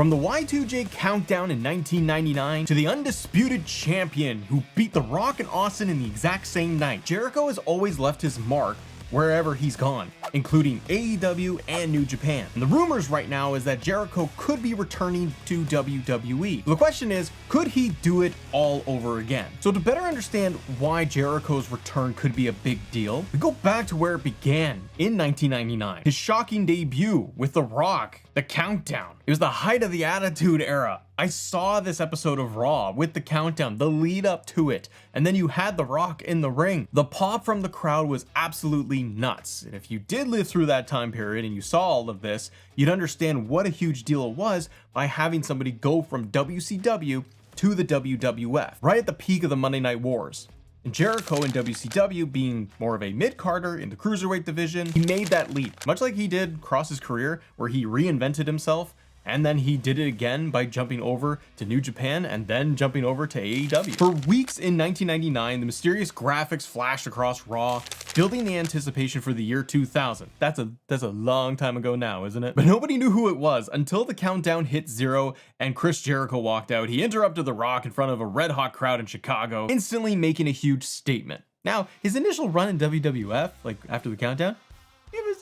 From the Y2J countdown in 1999 to the undisputed champion who beat The Rock and Austin in the exact same night, Jericho has always left his mark wherever he's gone, including AEW and New Japan. And the rumors right now is that Jericho could be returning to WWE. The question is, could he do it all over again? So to better understand why Jericho's return could be a big deal, we go back to where it began in 1999. His shocking debut with The Rock, the countdown. It was the height of the Attitude Era. I saw this episode of Raw with the countdown, the lead up to it, and then you had The Rock in the ring. The pop from the crowd was absolutely nuts. And if you did live through that time period and you saw all of this, you'd understand what a huge deal it was by having somebody go from WCW to the WWF, right at the peak of the Monday Night Wars. And Jericho in WCW, being more of a mid-carder in the cruiserweight division, he made that leap, much like he did across his career, where he reinvented himself, and then he did it again by jumping over to New Japan and then jumping over to AEW. For weeks in 1999, the mysterious graphics flashed across Raw, building the anticipation for the year 2000. That's a long time ago now, isn't it? But nobody knew who it was until the countdown hit 0 and Chris Jericho walked out. He interrupted The Rock in front of a red-hot crowd in Chicago, instantly making a huge statement. Now, his initial run in WWF, like after the countdown,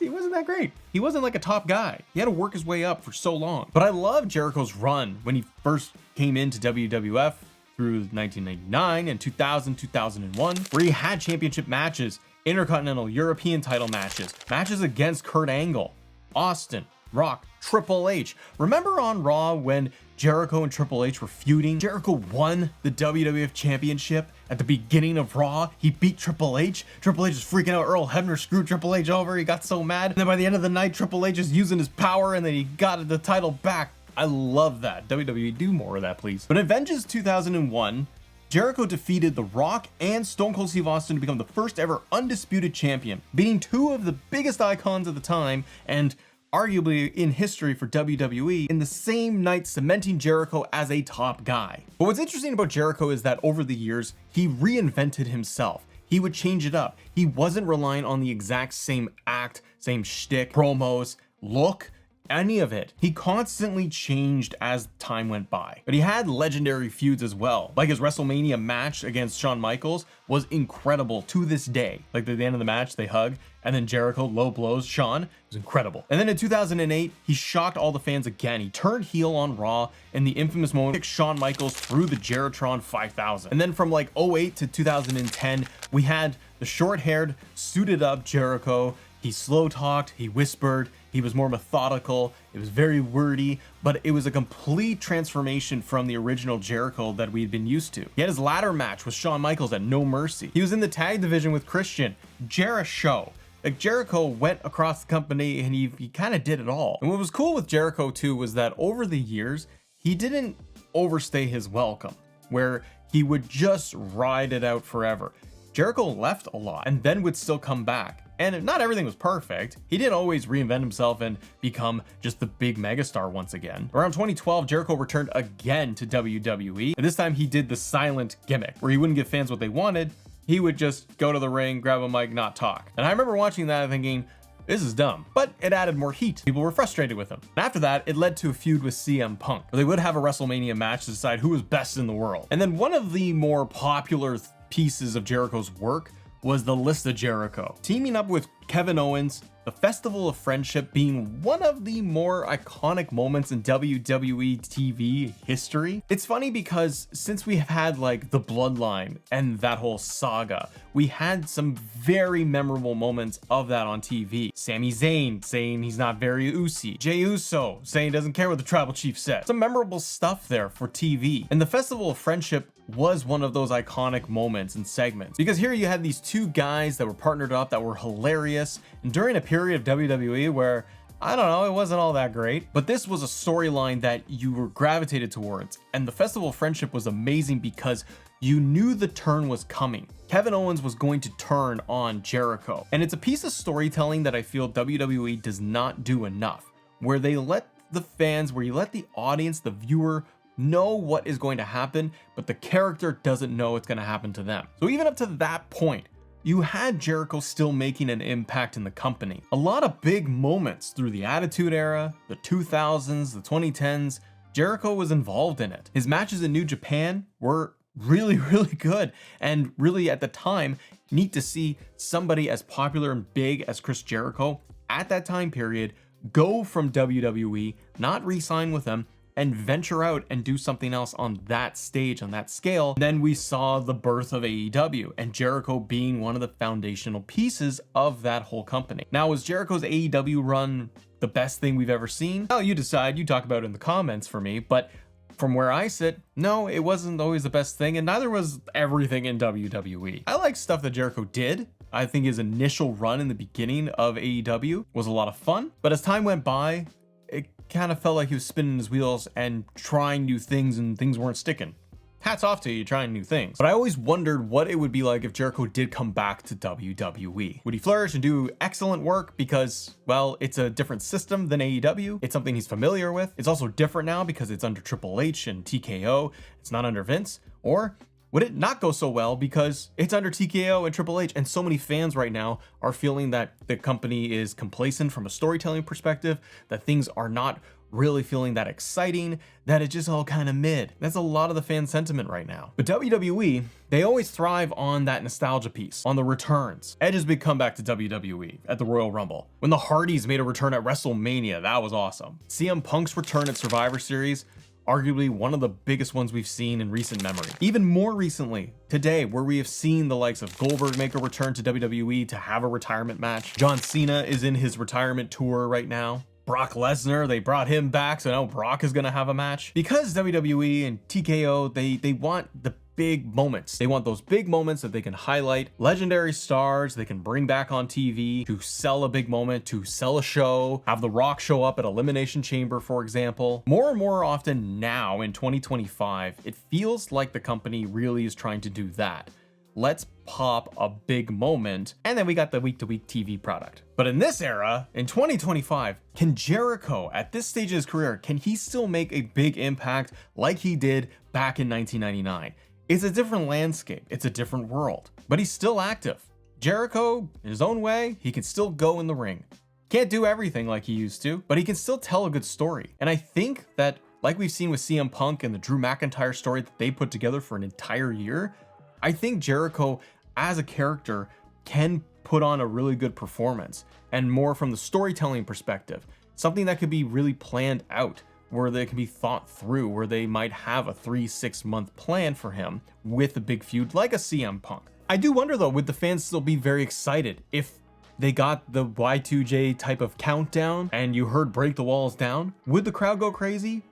he wasn't that great. He wasn't like a top guy. He had to work his way up for so long. But I love Jericho's run when he first came into WWF through 1999 and 2000, 2001, where he had championship matches, Intercontinental European title matches, matches against Kurt Angle, Austin, Rock, Triple H. Remember on Raw when Jericho and Triple H were feuding? Jericho won the WWF Championship at the beginning of Raw. He beat Triple H. Triple H is freaking out. Earl Hebner screwed Triple H over. He got so mad. And then by the end of the night, Triple H is using his power and then he got the title back. I love that. WWE, do more of that, please. But in Vengeance 2001, Jericho defeated The Rock and Stone Cold Steve Austin to become the first ever undisputed champion, beating two of the biggest icons of the time and arguably in history for WWE, in the same night cementing Jericho as a top guy. But what's interesting about Jericho is that over the years, he reinvented himself. He would change it up. He wasn't relying on the exact same act, same shtick, promos, look, any of it. He constantly changed as time went by. But he had legendary feuds as well. Like his WrestleMania match against Shawn Michaels was incredible to this day. Like at the end of the match, they hug, and then Jericho low blows Shawn. It was incredible. And then in 2008, he shocked all the fans again. He turned heel on Raw in the infamous moment, kicked Shawn Michaels through the Jeritron 5000. And then from like 08 to 2010, we had the short-haired, suited up Jericho. He slow talked, he whispered, he was more methodical, it was very wordy, but it was a complete transformation from the original Jericho that we'd been used to. He had his ladder match with Shawn Michaels at No Mercy. He was in the tag division with Christian, Jericho. Like Jericho went across the company and he kind of did it all. And what was cool with Jericho too was that over the years, he didn't overstay his welcome, where he would just ride it out forever. Jericho left a lot and then would still come back. And not everything was perfect. He didn't always reinvent himself and become just the big megastar once again. Around 2012, Jericho returned again to WWE, and this time he did the silent gimmick, where he wouldn't give fans what they wanted. He would just go to the ring, grab a mic, not talk. And I remember watching that and thinking, this is dumb, but it added more heat. People were frustrated with him. And after that, it led to a feud with CM Punk, where they would have a WrestleMania match to decide who was best in the world. And then one of the more popular pieces of Jericho's work was the List of Jericho, teaming up with Kevin Owens, the Festival of Friendship being one of the more iconic moments in WWE TV history. It's funny because since we have had like the Bloodline and that whole saga, we had some very memorable moments of that on TV. Sami Zayn saying he's not very Usi. Jey Uso saying he doesn't care what the Tribal Chief said. Some memorable stuff there for TV. And the Festival of Friendship was one of those iconic moments and segments, because here you had these two guys that were partnered up that were hilarious, and during a period of WWE where, I don't know, it wasn't all that great, but this was a storyline that you were gravitated towards. And the Festival of Friendship was amazing because you knew the turn was coming. Kevin Owens was going to turn on Jericho, and it's a piece of storytelling that I feel WWE does not do enough, where they let the fans, where you let the audience, the viewer, know what is going to happen, but the character doesn't know it's going to happen to them. So even up to that point, you had Jericho still making an impact in the company. A lot of big moments through the Attitude Era, the 2000s, the 2010s, Jericho was involved in it. His matches in New Japan were really, really good, and really at the time, neat to see somebody as popular and big as Chris Jericho at that time period go from WWE, not re-sign with them, and venture out and do something else on that stage, on that scale. And then we saw the birth of AEW, and Jericho being one of the foundational pieces of that whole company. Now, was Jericho's AEW run the best thing we've ever seen? Well, you decide, you talk about it in the comments for me, but from where I sit, no, it wasn't always the best thing, and neither was everything in WWE. I like stuff that Jericho did. I think his initial run in the beginning of AEW was a lot of fun, but as time went by, it kind of felt like he was spinning his wheels and trying new things, and things weren't sticking. Hats off to you trying new things. But I always wondered what it would be like if Jericho did come back to WWE. Would he flourish and do excellent work because, well, it's a different system than AEW. It's something he's familiar with. It's also different now because it's under Triple H and TKO. It's not under Vince. Or would it not go so well because it's under TKO and Triple H, and so many fans right now are feeling that the company is complacent from a storytelling perspective, that things are not really feeling that exciting, that it's just all kind of mid. That's a lot of the fan sentiment right now. But WWE, they always thrive on that nostalgia piece, on the returns. Edge's big comeback to WWE at the Royal Rumble. When the Hardys made a return at WrestleMania, that was awesome. CM Punk's return at Survivor Series, arguably one of the biggest ones we've seen in recent memory. Even more recently, today, where we have seen the likes of Goldberg make a return to WWE to have a retirement match. John Cena is in his retirement tour right now. Brock Lesnar, they brought him back, so now Brock is gonna have a match. Because WWE and TKO, they want the big moments. They want those big moments that they can highlight, legendary stars they can bring back on TV to sell a big moment, to sell a show, have The Rock show up at Elimination Chamber, for example. More and more often now in 2025, it feels like the company really is trying to do that. Let's pop a big moment, and then we got the week-to-week TV product. But in this era, in 2025, can Jericho, at this stage of his career, can he still make a big impact like he did back in 1999? It's a different landscape, it's a different world, but he's still active. Jericho, in his own way, he can still go in the ring. Can't do everything like he used to, but he can still tell a good story. And I think that, like we've seen with CM Punk and the Drew McIntyre story that they put together for an entire year, I think Jericho as a character can put on a really good performance, and more from the storytelling perspective, something that could be really planned out, where they can be thought through, where they might have a 3-6 month plan for him with a big feud like a CM Punk. I do wonder though, would the fans still be very excited if they got the Y2J type of countdown and you heard Break the Walls Down? Would the crowd go crazy?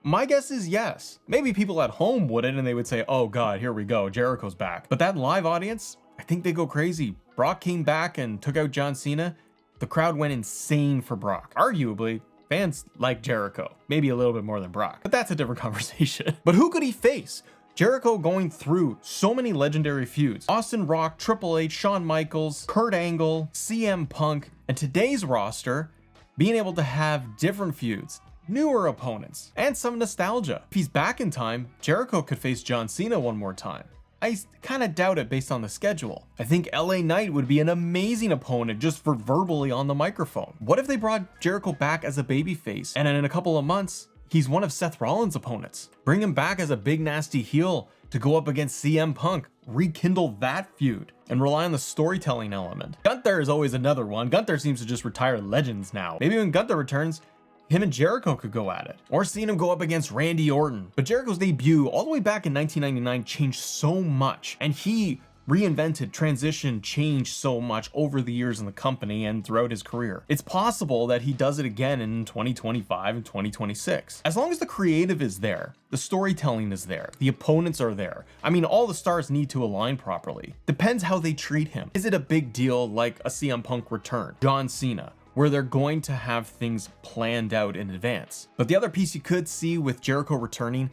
My guess is yes. Maybe people at home wouldn't, and they would say, oh God, here we go, Jericho's back. But that live audience, I think they go crazy. Brock came back and took out John Cena. The crowd went insane for Brock. Arguably, fans like Jericho, maybe a little bit more than Brock, but that's a different conversation. But who could he face? Jericho going through so many legendary feuds. Austin Rock, Triple H, Shawn Michaels, Kurt Angle, CM Punk, and today's roster being able to have different feuds, newer opponents, and some nostalgia. If he's back in time, Jericho could face John Cena one more time. I kind of doubt it based on the schedule. I think LA Knight would be an amazing opponent just for verbally on the microphone. What if they brought Jericho back as a babyface, and in a couple of months, he's one of Seth Rollins' opponents? Bring him back as a big nasty heel to go up against CM Punk, rekindle that feud, and rely on the storytelling element. Gunther is always another one. Gunther seems to just retire legends now. Maybe when Gunther returns, him and Jericho could go at it, or seeing him go up against Randy Orton. But Jericho's debut all the way back in 1999 changed so much, and he reinvented, transitioned, changed so much over the years in the company and throughout his career. It's possible that he does it again in 2025 and 2026. As long as the creative is there, the storytelling is there, the opponents are there. I mean, all the stars need to align properly. Depends how they treat him. Is it a big deal like a CM Punk return, John Cena, where they're going to have things planned out in advance? But the other piece you could see with Jericho returning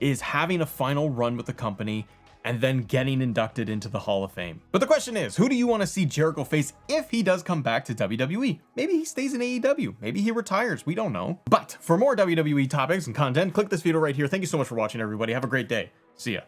is having a final run with the company and then getting inducted into the Hall of Fame. But the question is, who do you want to see Jericho face if he does come back to WWE? Maybe he stays in AEW, maybe he retires, we don't know. But for more WWE topics and content, click this video right here. Thank you so much for watching, everybody. Have a great day. See ya.